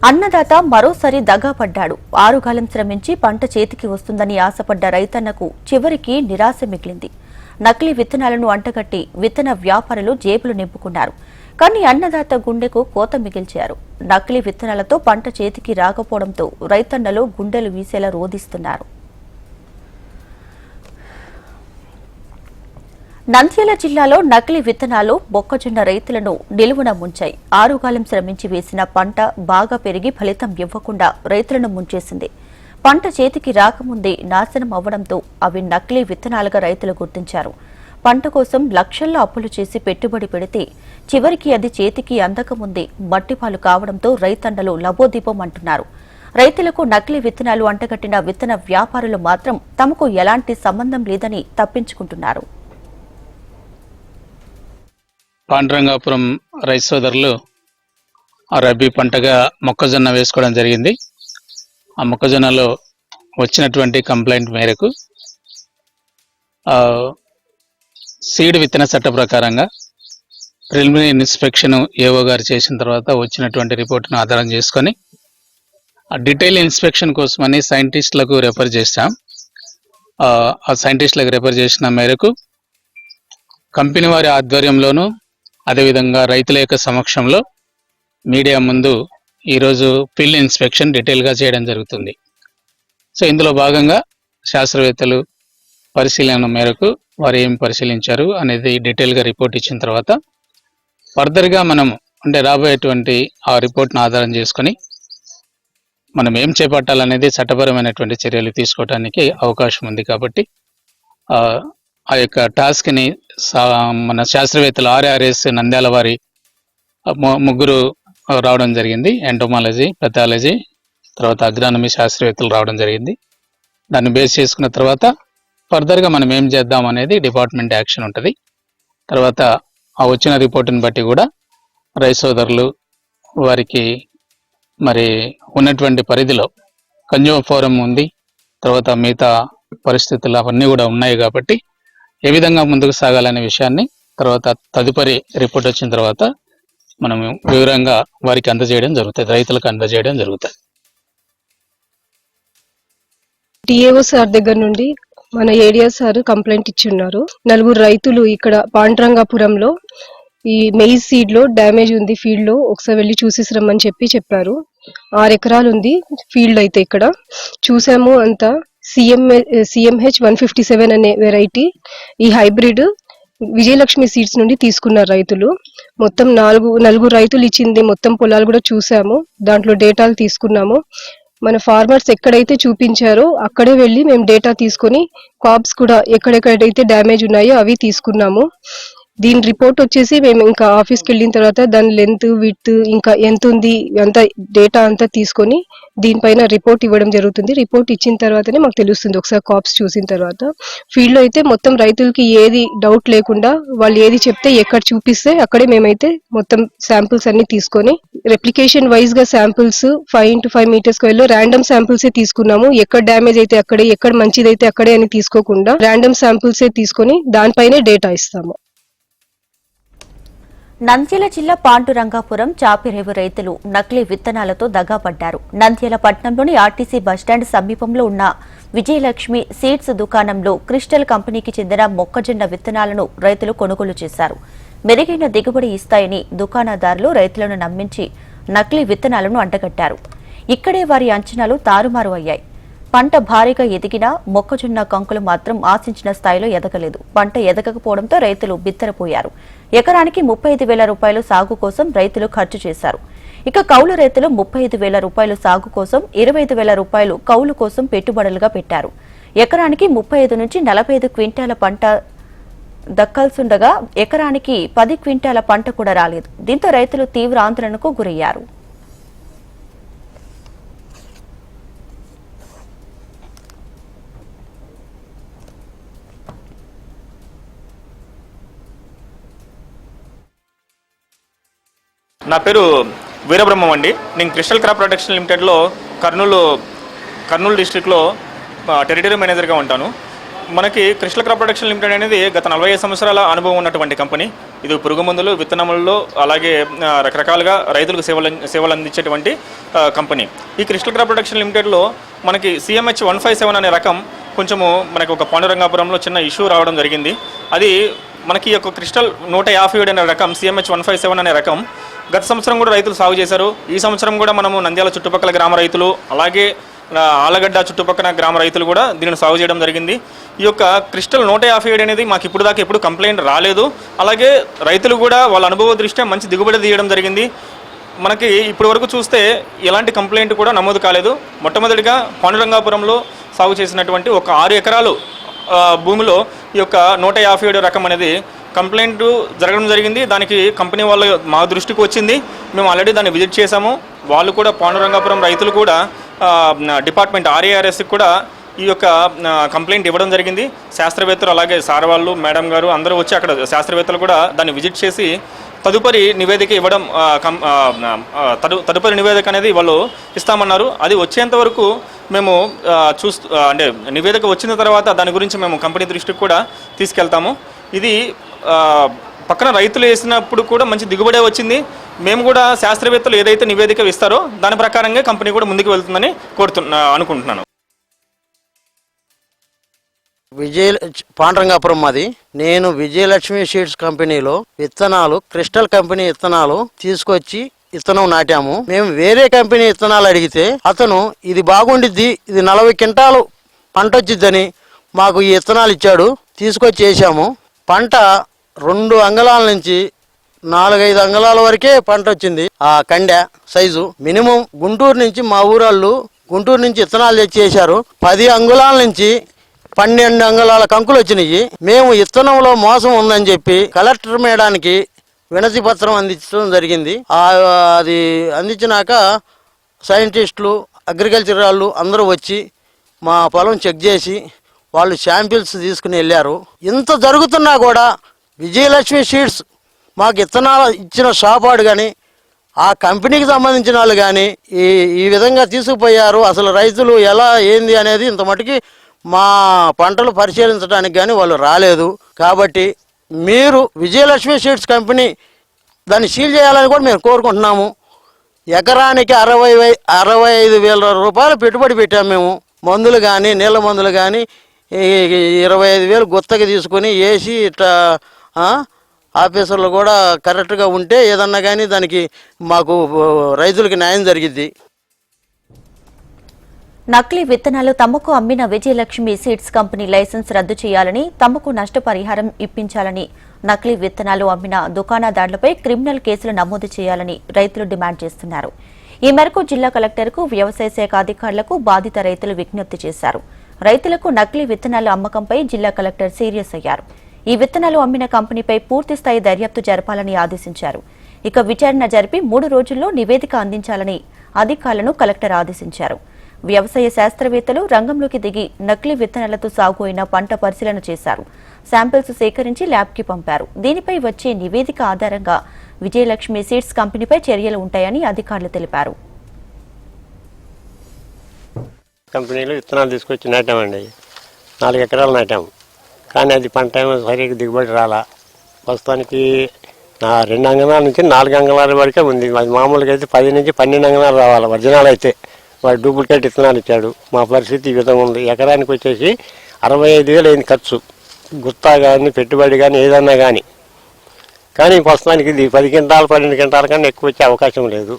అన్నదాత మరోసారి దగాపడ్డాడు. 6 కాలం శ్రమించి పంట చేతికి వస్తుందని ఆశపడ్డ రైతన్నకు చివరికి నిరాశ మిగిలింది. నకిలీ విత్తనాలను అంటగట్టి విత్తన వ్యాపారులు జేబులు నింపుకున్నారు. కానీ అన్నదాత గుండెకు కోత మిగిల్చారు. నకిలీ విత్తనాలతో పంట చేతికి రాకపోవడంతో రైతన్నలు గుండెలు వీసేలా రోదిస్తున్నారు. నంద్యాల జిల్లాలో నకిలీ విత్తనాలు మొక్కజొన్న రైతులను నిలువున ముంచాయి. 6 కాలం శ్రమించి వేసిన పంట బాగా పెరిగి ఫలితం ఇవ్వకుండా రైతులను ముంచేసింది. పంట చేతికి రాకముందే నాశనం అవ్వడంతో అవి నకిలీ విత్తనాలుగా రైతులు గుర్తించారు. పంట కోసం లక్షల్లో అప్పులు చేసి పెట్టుబడి పెడితే చివరికి అది చేతికి అందకముందే మట్టిపాలు కావడంతో రైతన్నలు లబోదీపం అంటున్నారు. రైతులకు నకిలీ విత్తనాలు అంటగట్టిన విత్తన వ్యాపారులు మాత్రం తమకు ఎలాంటి సంబంధం లేదని తప్పించుకుంటున్నారు. పాండురంగాపురం రైతు సోదరులు రబీ పంటగా మొక్కజొన్న వేసుకోవడం జరిగింది. ఆ మొక్కజొన్నలో వచ్చినటువంటి కంప్లైంట్ మేరకు సీడ్ విత్తన చట్ట ప్రకారంగా ప్రిలిమినరీ ఇన్స్పెక్షన్ ఏఓ గారు చేసిన తర్వాత వచ్చినటువంటి రిపోర్ట్ను ఆధారం చేసుకొని డీటెయిల్ ఇన్స్పెక్షన్ కోసమని సైంటిస్టులకు రెఫర్ చేశాం. ఆ సైంటిస్టులకు రెఫర్ చేసిన మేరకు కంపెనీ వారి ఆధ్వర్యంలోనూ అదేవిధంగా రైతుల యొక్క సమక్షంలో మీడియా ముందు ఈరోజు ఫీల్డ్ ఇన్స్పెక్షన్ డీటెయిల్గా చేయడం జరుగుతుంది. సో ఇందులో భాగంగా శాస్త్రవేత్తలు పరిశీలన మేరకు వారు ఏం పరిశీలించారు అనేది డీటెయిల్గా రిపోర్ట్ ఇచ్చిన తర్వాత ఫర్దర్గా మనం రాబోయేటువంటి ఆ రిపోర్ట్ను ఆధారం చేసుకొని మనం ఏం చేపట్టాలనేది చట్టపరమైనటువంటి చర్యలు తీసుకోవడానికి అవకాశం ఉంది. కాబట్టి ఆ యొక్క టాస్క్ని మన శాస్త్రవేత్తలు ఆర్ఆర్ఎస్ నంద్యాల వారి ముగ్గురు రావడం జరిగింది. ఎంటోమాలజీ, పెథాలజీ, తర్వాత అగ్రానమీ శాస్త్రవేత్తలు రావడం జరిగింది. దాన్ని బేస్ చేసుకున్న తర్వాత ఫర్దర్గా మనం ఏం చేద్దాం అనేది డిపార్ట్మెంట్ యాక్షన్ ఉంటుంది. తర్వాత ఆ వచ్చిన రిపోర్టుని బట్టి కూడా రైతు సోదరులు వారికి మరి ఉన్నటువంటి పరిధిలో కన్జ్యూమర్ ఫోరం ఉంది, తర్వాత మిగతా పరిస్థితులు అవన్నీ కూడా ఉన్నాయి. కాబట్టి ఏ విధంగా ముందుకు సాగాలనే విషయాన్ని తర్వాత తదుపరి రిపోర్ట్ వచ్చిన తర్వాత మనం వివరంగా వారికి అందజేయడం జరుగుతుంది, రైతులకు అందజేయడం జరుగుతుంది. టిఏఓ సార్ దగ్గర నుండి మన ఏరియా సార్ కంప్లైంట్ ఇచ్చి ఉన్నారు. 4 రైతులు ఇక్కడ పాండురంగాపురంలో ఈ మెయిజ్ సీడ్ లో డ్యామేజ్ ఉంది ఫీల్డ్ లో, ఒకసారి వెళ్ళి చూసేసిరమ్మని చెప్పారు. 6 ఎకరాలు ఉంది ఫీల్డ్. అయితే ఇక్కడ చూసాము అంతా సిఎంహెచ్ 157 అనే వెరైటీ, ఈ హైబ్రిడ్ విజయలక్ష్మి సీడ్స్ నుండి తీసుకున్నారు రైతులు. మొత్తం 4 రైతులు ఇచ్చింది మొత్తం పొలాలు కూడా చూసాము, దాంట్లో డేటాలు తీసుకున్నాము. మన ఫార్మర్స్ ఎక్కడైతే చూపించారో అక్కడే వెళ్ళి మేము డేటా తీసుకొని కాప్స్ కూడా ఎక్కడెక్కడైతే డ్యామేజ్ ఉన్నాయో అవి తీసుకున్నాము. దీని రిపోర్ట్ వచ్చేసి మేము ఇంకా ఆఫీస్కి వెళ్ళిన తర్వాత దాని లెంత్, విడ్త్, ఇంకా ఎంత ఉంది అంత డేటా అంతా తీసుకొని దీనిపైన రిపోర్ట్ ఇవ్వడం జరుగుతుంది. రిపోర్ట్ ఇచ్చిన తర్వాతనే మాకు తెలుస్తుంది ఒకసారి కాప్స్ చూసిన తర్వాత. ఫీల్డ్ లో అయితే మొత్తం రైతులకి ఏది డౌట్ లేకుండా వాళ్ళు ఏది చెప్తే ఎక్కడ చూపిస్తే అక్కడే మేమైతే మొత్తం శాంపిల్స్ అన్ని తీసుకొని రెప్లికేషన్ వైజ్ గా శాంపిల్స్ 5 into 5 meters స్క్వేర్ లో ర్యాండమ్ శాంపిల్సే తీసుకున్నాము. ఎక్కడ డ్యామేజ్ అయితే అక్కడే, ఎక్కడ మంచిదైతే అక్కడే అని తీసుకోకుండా ర్యాండమ్ శాంపిల్సే తీసుకొని దానిపైనే డేటా ఇస్తాము. నంద్యాల జిల్లా పాండురంగాపురం చాపిరేవు రైతులు నకిలీ విత్తనాలతో దగాపడ్డారు. నంద్యాల పట్టణంలోని ఆర్టీసీ బస్టాండ్ సమీపంలో ఉన్న విజయలక్ష్మి సీడ్స్ దుకాణంలో క్రిస్టల్ కంపెనీకి చెందిన మొక్కజొన్న విత్తనాలను రైతులు కొనుగోలు చేశారు. మెరుగైన దిగుబడి ఇస్తాయని దుకాణదారులు రైతులను నమ్మించి నకిలీ విత్తనాలను అంటగట్టారు. ఇక్కడే వారి అంచనాలు తారుమారు అయ్యాయి. పంట భారీగా ఎదిగినా మొక్కజొన్న కంకులు మాత్రం ఆశించిన స్థాయిలో ఎదగలేదు. పంట ఎదగకపోవడంతో రైతులు బిత్తరపోయారు. ఎకరానికి 35,000 రూపాయలు సాగు కోసం రైతులు ఖర్చు చేశారు. ఇక కౌలు రైతులు 35,000 రూపాయలు సాగు కోసం 25,000 రూపాయలు కౌలు కోసం పెట్టుబడులుగా పెట్టారు. ఎకరానికి 35 నుంచి 45 క్వింటాల పంట దక్కాల్సుండగా ఎకరానికి 10 క్వింటాల పంట కూడా రాలేదు. దీంతో రైతులు తీవ్ర ఆందోళనకు గురయ్యారు. నా పేరు వీరబ్రహ్మం అండి. నేను క్రిస్టల్ క్రాప్ ప్రొటెక్షన్ లిమిటెడ్లో కర్నూలు డిస్ట్రిక్ట్లో టెరిటరీ మేనేజర్గా ఉంటాను. మనకి క్రిస్టల్ క్రాప్ ప్రొటెక్షన్ లిమిటెడ్ అనేది గత 45 సంవత్సరాల అనుభవం ఉన్నటువంటి కంపెనీ. ఇది పురుగు మందులు, విత్తనములలో అలాగే రకరకాలుగా రైతులకు సేవలు అందించేటువంటి కంపెనీ. ఈ క్రిస్టల్ క్రాప్ ప్రొడక్షన్ లిమిటెడ్లో మనకి CMH 157 అనే రకం కొంచెము మనకి ఒక పాండురంగాపురంలో చిన్న ఇష్యూ రావడం జరిగింది. అది మనకి ఒక క్రిస్టల్ 157 అనే రకం, CMH 157 అనే రకం గత సంవత్సరం కూడా రైతులు సాగు చేశారు. ఈ సంవత్సరం కూడా మనము నంద్యాల చుట్టుపక్కల గ్రామ రైతులు అలాగే ఆలగడ్డ చుట్టుపక్కల గ్రామ రైతులు కూడా దీనిని సాగు చేయడం జరిగింది. ఈ యొక్క క్రిస్టల్ 157 అనేది మాకు ఇప్పుడు దాకా ఎప్పుడు కంప్లైంట్ రాలేదు. అలాగే రైతులు కూడా వాళ్ళ అనుభవ దృష్ట్యా మంచి దిగుబడి తీయడం జరిగింది. మనకి ఇప్పటి వరకు చూస్తే ఎలాంటి కంప్లైంట్ కూడా నమోదు కాలేదు. మొట్టమొదటిగా పాండురంగాపురంలో సాగు చేసినటువంటి ఒక 6 ఎకరాలు భూమిలో ఈ యొక్క 157 రకం అనేది కంప్లైంట్ జరగడం జరిగింది. దానికి కంపెనీ వాళ్ళు మా దృష్టికి వచ్చింది. మేము ఆల్రెడీ దాన్ని విజిట్ చేశాము. వాళ్ళు కూడా పాండురంగాపురం రైతులు కూడా డిపార్ట్మెంట్ RARSకి కూడా ఈ యొక్క కంప్లైంట్ ఇవ్వడం జరిగింది. శాస్త్రవేత్తలు అలాగే సార్ వాళ్ళు, మేడం గారు అందరూ వచ్చి అక్కడ శాస్త్రవేత్తలు కూడా దాన్ని విజిట్ చేసి తదుపరి నివేదిక ఇవ్వడం తదుపరి నివేదిక అనేది వాళ్ళు ఇస్తామన్నారు. అది వచ్చేంత వరకు మేము అంటే నివేదిక వచ్చిన తర్వాత దాని గురించి మేము కంపెనీ దృష్టికి కూడా తీసుకెళ్తాము. ఇది పక్కన రైతులు వేసినప్పుడు కూడా మంచి దిగుబడే వచ్చింది. మేము కూడా శాస్త్రవేత్తలు ఏదైతే నివేదిక ఇస్తారో దాని ప్రకారంగా కంపెనీ కూడా ముందుకు వెళ్తుందని అనుకుంటున్నాను. పాండురంగాపురం మాది. నేను విజయలక్ష్మి సీడ్స్ కంపెనీలో విత్తనాలు, క్రిస్టల్ కంపెనీ విత్తనాలు తీసుకొచ్చి విత్తనం నాటాము. మేము వేరే కంపెనీ విత్తనాలు అడిగితే అతను ఇది బాగుండిద్ది, ఇది 40 క్వింటాలు పంట వచ్చిద్దని మాకు ఈ విత్తనాలు ఇచ్చాడు. తీసుకొచ్చి వేసాము. పంట 2 అంగుళాల నుంచి 4-5 అంగుళాల వరకే పంట వచ్చింది. ఆ కండె సైజు మినిమం గుంటూరు నుంచి మా ఊరాళ్ళు గుంటూరు నుంచి విత్తనాలు తెచ్చి వేశారు. 10 అంగుళాల నుంచి 12 అంగుళాల కంకులు వచ్చినాయి. మేము విత్తనంలో మోసం ఉందని చెప్పి కలెక్టర్ మేడానికి వినతి పత్రం అందించడం జరిగింది. అది అందించినాక సైంటిస్టులు, అగ్రికల్చర్ వాళ్ళు అందరూ వచ్చి మా పొలం చెక్ చేసి వాళ్ళు శాంపిల్స్ తీసుకుని వెళ్ళారు. ఇంత జరుగుతున్నా కూడా విజయలక్ష్మి సీడ్స్ మాకు విత్తనాలు ఇచ్చిన షాపాడు కానీ ఆ కంపెనీకి సంబంధించిన వాళ్ళు కానీ ఈ విధంగా తీసుకుపోయారు. అసలు రైతులు ఎలా ఏంది అనేది ఇంత మటుకి మా పంటలు పరిశీలించడానికి కానీ వాళ్ళు రాలేదు. కాబట్టి మీరు విజయలక్ష్మి సీడ్స్ కంపెనీ దాన్ని సీల్ చేయాలని కూడా మేము కోరుకుంటున్నాము. ఎకరానికి 65,000 రూపాయలు పెట్టుబడి పెట్టాము మేము. మందులు కానీ నీళ్ళ మందులు కానీ 25,000 గుత్తకి తీసుకొని వేసి ఇట్లా ఆఫీసర్లు కూడా కరెక్ట్గా ఉంటే ఏదన్నా కానీ దానికి మాకు రైతులకి న్యాయం జరిగిద్ది. నకిలీ విత్తనాలు తమకు అమ్మిన విజయలక్ష్మి సీడ్స్ కంపెనీ లైసెన్స్ రద్దు చేయాలని, తమకు నష్టపరిహారం ఇప్పించాలని, నకిలీ విత్తనాలు అమ్మిన దుకాణదారులపై క్రిమినల్ కేసులు నమోదు చేయాలని రైతులు డిమాండ్ చేస్తున్నారు. ఈ మేరకు జిల్లా కలెక్టర్కు, వ్యవసాయ శాఖ అధికారులకు బాధిత రైతులు విజ్ఞప్తి చేశారు. రైతులకు నకిలీ విత్తనాల అమ్మకంపై జిల్లా కలెక్టర్ సీరియస్ అయ్యారు. ఈ విత్తనాలు అమ్మిన కంపెనీపై పూర్తిస్థాయి దర్యాప్తు జరపాలని ఆదేశించారు. ఇక విచారణ జరిపి 3 రోజుల్లో నివేదిక అందించాలని అధికారులను కలెక్టర్ ఆదేశించారు. వ్యవసాయ శాస్త్రవేత్తలు రంగంలోకి దిగి నకిలీ విత్తనాలతో సాగు అయిన పంట పరిశీలన చేశారు. శాంపిల్స్ సేకరించి ల్యాబ్కి పంపారు. దీనిపై వచ్చే నివేదిక ఆధారంగా విజయలక్ష్మి సీడ్స్ కంపెనీపై చర్యలు ఉంటాయని అధికారులు తెలిపారు. కంపెనీలో విత్తనాలు తీసుకొచ్చి నాటామండి. 4 ఎకరాలు నాటాము. కానీ అది పంట ఏమో సరిగ్గా దిగుబడి రాలా. ప్రస్తుతానికి 2 అంగళాల నుంచి 4 అంగళాల వరకే ఉంది. అది మామూలుగా అయితే 10 నుంచి 12 అంగళాలు రావాలి ఒరిజినల్ అయితే. వాడు డూప్లికేట్ విత్తనాలు ఇచ్చాడు. మా పరిస్థితి ఈ విధంగా ఉంది. ఎకరానికి వచ్చేసి 65,000 అయింది ఖర్చు. గుత్తా కానీ పెట్టుబడి కానీ ఏదన్నా కానీ. కానీ ప్రస్తుతానికి ఇది 10 క్వింటాలు 12 క్వింటాల కన్నా ఎక్కువ వచ్చే అవకాశం లేదు.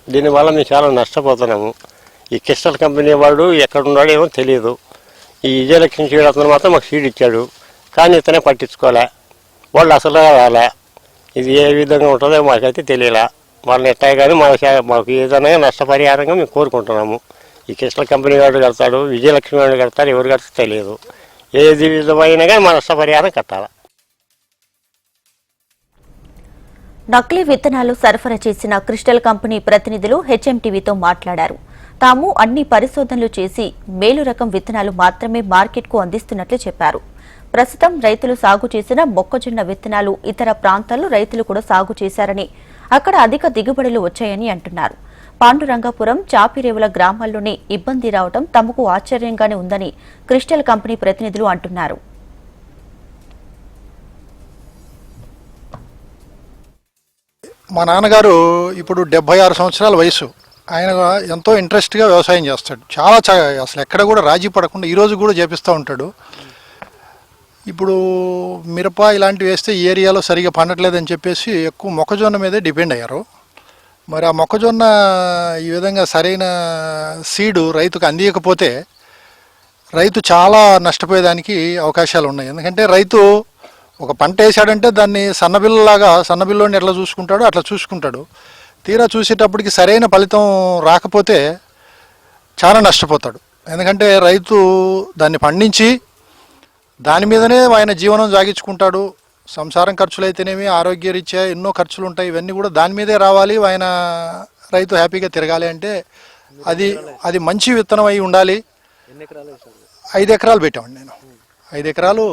దీనివల్ల మేము చాలా నష్టపోతున్నాము. ఈ క్రిస్టల్ కంపెనీ వాడు ఎక్కడున్నాడో ఏమో తెలియదు. ఈ విజయలక్ష్మి సీడ్ అతను మాత్రం మాకు సీడ్ ఇచ్చాడు. కానీ ఇతనే పట్టించుకోలే. వాళ్ళు అసలు రాలే. ఇది ఏ విధంగా ఉంటుందో మాకైతే తెలియలే. వాళ్ళని ఎట్లా కానీ మాకు ఏదైనా నష్టపరిహారంగా మేము కోరుకుంటున్నాము. ఈ క్రిస్టల్ కంపెనీ వాడు కడతాడు, విజయలక్ష్మి వాడు కడతాడు, ఎవరు కడితే తెలియదు. ఏది విధమైనా కానీ మా నష్టపరిహారం కట్టాలి. నకిలీ విత్తనాలు సరఫరా చేసిన క్రిస్టల్ కంపెనీ ప్రతినిధులు హెచ్ఎంటీవీతో మాట్లాడారు. తాము అన్ని పరిశోధనలు చేసి మేలు రకం విత్తనాలు మాత్రమే మార్కెట్కు అందిస్తున్నట్లు చెప్పారు. ప్రస్తుతం రైతులు సాగు చేసిన మొక్కజొన్న విత్తనాలు ఇతర ప్రాంతాల్లో రైతులు కూడా సాగు చేశారని, అక్కడ అధిక దిగుబడులు వచ్చాయని అంటున్నారు. పాండురంగాపురం, చాపిరేవుల గ్రామాల్లోనే ఇబ్బంది రావడం తమకు ఆశ్చర్యంగానే ఉందని క్రిస్టల్ కంపెనీ ప్రతినిధులు అంటున్నారు. మా నాన్నగారు ఇప్పుడు 76 సంవత్సరాల వయసు. ఆయన ఎంతో ఇంట్రెస్ట్గా వ్యవసాయం చేస్తాడు. చాలా అసలు ఎక్కడ కూడా రాజీ పడకుండా ఈరోజు కూడా చేపిస్తూ ఉంటాడు. ఇప్పుడు మిరప ఇలాంటివి వేస్తే ఈ ఏరియాలో సరిగా పండట్లేదని చెప్పేసి ఎక్కువ మొక్కజొన్న మీదే డిపెండ్ అయ్యారు. మరి ఆ మొక్కజొన్న ఈ విధంగా సరైన సీడు రైతుకు అందియకపోతే రైతు చాలా నష్టపోయేదానికి అవకాశాలు ఉన్నాయి. ఎందుకంటే రైతు ఒక పంట వేసాడంటే దాన్ని సన్నబిల్లోని ఎట్లా చూసుకుంటాడో అట్లా చూసుకుంటాడు. తీరా చూసేటప్పటికి సరైన ఫలితం రాకపోతే చాలా నష్టపోతాడు. ఎందుకంటే రైతు దాన్ని పండించి దాని మీదనే ఆయన జీవనం సాగించుకుంటాడు. సంసారం ఖర్చులు అయితేనేమి, ఆరోగ్యరీత్యా ఎన్నో ఖర్చులు ఉంటాయి. ఇవన్నీ కూడా దాని మీదే రావాలి. ఆయన రైతు హ్యాపీగా తిరగాలి అంటే అది మంచి విత్తనం అయి ఉండాలి. 5 ఎకరాలు పెట్టామండి నేను. 5 ఎకరాలు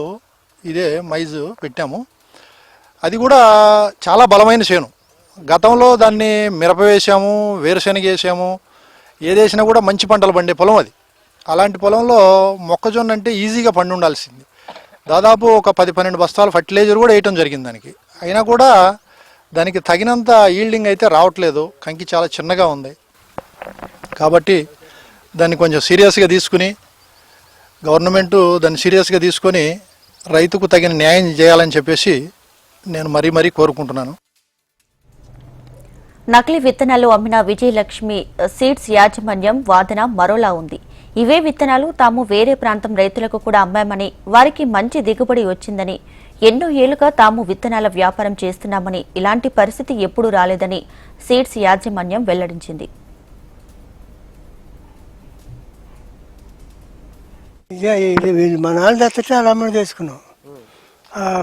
ఇదే మైజ్ పెట్టాము. అది కూడా చాలా బలమైన చేను. గతంలో దాన్ని మిరప వేసాము, వేరుశెనగ వేసాము. ఏదేసినా కూడా మంచి పంటలు పండే పొలం అది. అలాంటి పొలంలో మొక్కజొన్న అంటే ఈజీగా పండి ఉండాల్సింది. దాదాపు ఒక 10-12 బస్తాలు ఫర్టిలైజర్ కూడా వేయటం జరిగింది దానికి. అయినా కూడా దానికి తగినంత ఈల్డింగ్ అయితే రావట్లేదు. కంకి చాలా చిన్నగా ఉంది. కాబట్టి దాన్ని కొంచెం సీరియస్గా తీసుకుని గవర్నమెంటు దాన్ని సీరియస్గా తీసుకొని రైతుకు తగిన న్యాయం చేయాలని చెప్పేసి నేను మరీ కోరుకుంటున్నాను. నకిలీ విత్తనాలు అమ్మిన విజయలక్ష్మి సీడ్స్ యాజమాన్యం వాదన మరోలా ఉంది. ఇవే విత్తనాలు తాము వేరే ప్రాంతం రైతులకు కూడా అమ్మామని, వారికి మంచి దిగుబడి వచ్చిందని, ఎన్నో ఏళ్లుగా తాము విత్తనాల వ్యాపారం చేస్తున్నామని, ఇలాంటి పరిస్థితి ఎప్పుడూ రాలేదని సీడ్స్ యాజమాన్యం వెల్లడించింది. మా నాన్న తెచ్చటే అలా అమ్మడి చేసుకున్నాం.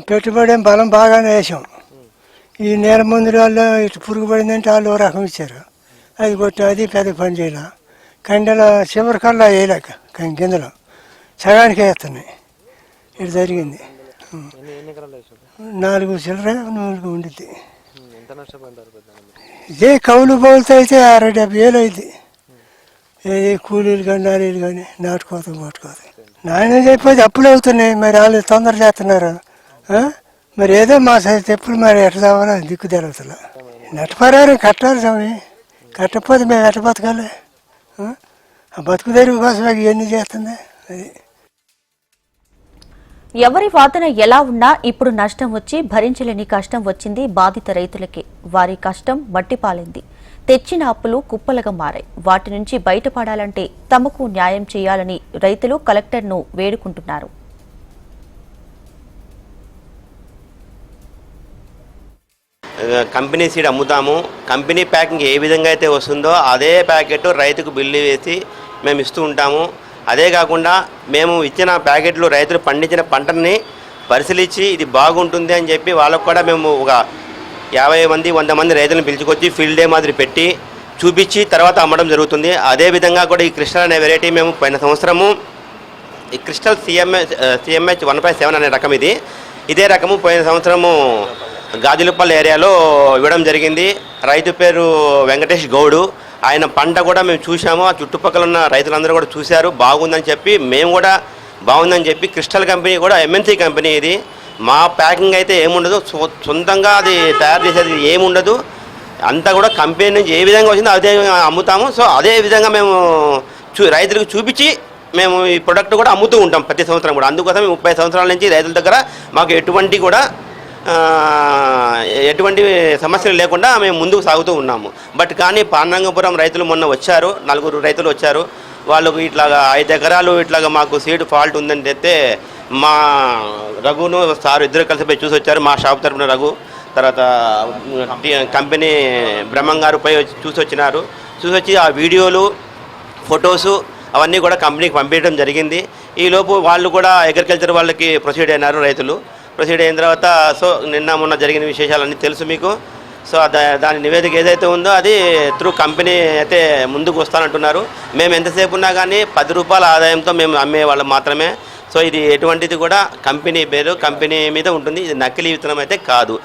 పెట్టుబడి బలం బాగానే వేసాం. ఈ నేల మందుల వల్ల ఇటు పురుగు పడిందంటే వాళ్ళు రకం ఇచ్చారు. అది కొట్టి అది పెద్ద పని చేయాల. కండెల చివరి కల్లా వేయలేక గింజలు సగానికి వేస్తున్నాయి. ఇటు జరిగింది. 4 చిల్లర 100 ఉండిద్ది. ఇదే కౌలు బౌలుతో అయితే 60-70 అయింది. ఏది కూలీలు కానీ నాలీలు కానీ నాటుకోతాం కొట్టుకోతాం. నాయన చెప్పేది అప్పులు అవుతున్నాయి. మరి వాళ్ళు తొందర చేస్తున్నారు. మరి ఏదో మా చెప్పులు మరి ఎట్లా కావాలో దిక్కు తెరవుతున్నా. నట్టపరారు కట్టాలి స్వామి. కట్టకపోతే మేము ఎట్ట బతకాలి? ఆ బతుకు తెరుగు కోసం ఇవన్నీ చేస్తుంది. అది ఎవరి వాదన ఎలా ఉన్నా ఇప్పుడు నష్టం వచ్చి భరించలేని కష్టం వచ్చింది బాధిత రైతులకే. వారి కష్టం మట్టిపాలైంది. తెచ్చిన అప్పులు కుప్పలుగా మారాయి. వాటి నుంచి బయటపడాలంటే తమకు న్యాయం చేయాలని రైతులు కలెక్టర్ను వేడుకుంటున్నారు. కంపెనీ సీడ్ అమ్ముతాము. కంపెనీ ప్యాకింగ్ ఏ విధంగా అయితే వస్తుందో అదే ప్యాకెట్ రైతుకు బిల్లు వేసి మేము ఇస్తూ ఉంటాము. అదే కాకుండా మేము ఇచ్చిన ప్యాకెట్లు రైతులు పండించిన పంటని పరిశీలించి ఇది బాగుంటుంది అని చెప్పి వాళ్ళకు కూడా మేము ఒక 50 మంది 100 మంది రైతులను పిలుచుకొచ్చి ఫీల్డ్ డే మాదిరి పెట్టి చూపించి తర్వాత అమ్మడం జరుగుతుంది. అదేవిధంగా కూడా ఈ క్రిస్టల్ అనే వెరైటీ మేము పోయిన సంవత్సరము ఈ క్రిస్టల్ CMH 157 అనే రకం ఇదే రకము పోయిన సంవత్సరము గాజులపల్లి ఏరియాలో ఇవ్వడం జరిగింది. రైతు పేరు వెంకటేష్ గౌడు. ఆయన పంట కూడా మేము చూసాము. ఆ చుట్టుపక్కల ఉన్న రైతులందరూ కూడా చూశారు. బాగుందని చెప్పి మేము కూడా బాగుందని చెప్పి క్రిస్టల్ కంపెనీ కూడా MNC కంపెనీ ఇది. మా ప్యాకింగ్ అయితే ఏముండదు. సొంతంగా అది తయారు చేసేది ఏముండదు. అంతా కూడా కంపెనీ నుంచి ఏ విధంగా వచ్చిందో అదే అమ్ముతాము. సో అదే విధంగా మేము రైతులకు చూపించి మేము ఈ ప్రొడక్ట్ కూడా అమ్ముతూ ఉంటాం ప్రతి సంవత్సరం కూడా. అందుకోసం 30 సంవత్సరాల నుంచి రైతుల దగ్గర మాకు ఎటువంటి సమస్యలు లేకుండా మేము ముందుకు సాగుతూ ఉన్నాము. బట్ కానీ పాండ్రంగపురం రైతులు మొన్న వచ్చారు. 4 రైతులు వచ్చారు. వాళ్ళకు ఇట్లాగా 5 ఎకరాలు ఇట్లాగా మాకు సీడ్ ఫాల్ట్ ఉందని చెప్తే మా రఘును సార్ ఇద్దరు కలిసి పోయి చూసి వచ్చారు. మా షాప్ తరపున రఘు, తర్వాత కంపెనీ బ్రహ్మంగారు పోయి చూసి వచ్చినారు. చూసి వచ్చి ఆ వీడియోలు ఫొటోసు అవన్నీ కూడా కంపెనీకి పంపించడం జరిగింది. ఈలోపు వాళ్ళు కూడా అగ్రికల్చర్ వాళ్ళకి ప్రొసీడ్ అయినారు. రైతులు ప్రొసీడ్ అయిన తర్వాత సో నిన్న మొన్న జరిగిన విశేషాలన్నీ తెలుసు మీకు. సో దాని నివేదిక ఏదైతే ఉందో అది త్రూ కంపెనీ అయితే ముందుకు వస్తానంటున్నారు. మేము ఎంతసేపు ఉన్నా కానీ 10 రూపాయల ఆదాయంతో మేము అమ్మే వాళ్ళు మాత్రమే. సో ఇది ఎటువంటిది కూడా కంపెనీ పేరు కంపెనీ మీద ఉంటుంది. ఇది నకిలీ విత్తనం అయితే కాదు.